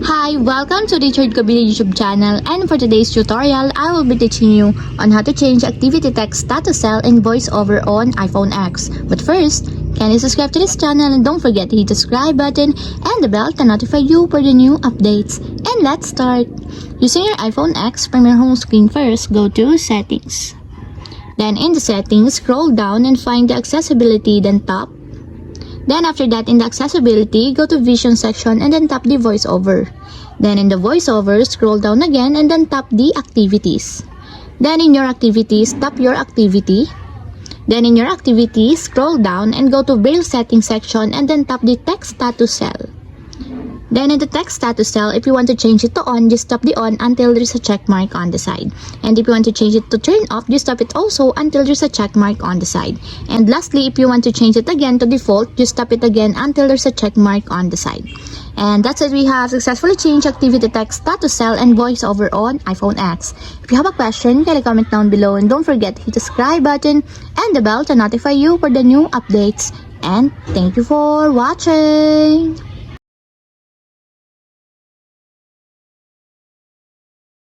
Hi, welcome to Richard Kabila YouTube channel, and for today's tutorial, I will be teaching you on how to change activity text status cell in voiceover on iPhone X. But first, can you subscribe to this channel and don't forget to hit the subscribe button and the bell to notify you for the new updates. And let's start. Using your iPhone X, from your home screen first, go to Settings. Then in the Settings, scroll down and find the Accessibility, then tap. Then after that, in the Accessibility, go to Vision section and then tap the VoiceOver. Then in the VoiceOver, scroll down again and then tap the Activities. Then in your Activities, tap your activity. Then in your Activity, scroll down and go to Braille Settings section and then tap the Text Status cell. Then in the text status cell, if you want to change it to on, just tap the on until there's a check mark on the side. And if you want to change it to turn off, just tap it also until there's a check mark on the side. And lastly, if you want to change it again to default, just tap it again until there's a check mark on the side. And that's it. We have successfully changed activity text status cell and voiceover on iPhone X. If you have a question, can comment down below, and don't forget to hit the subscribe button and the bell to notify you for the new updates. And thank you for watching.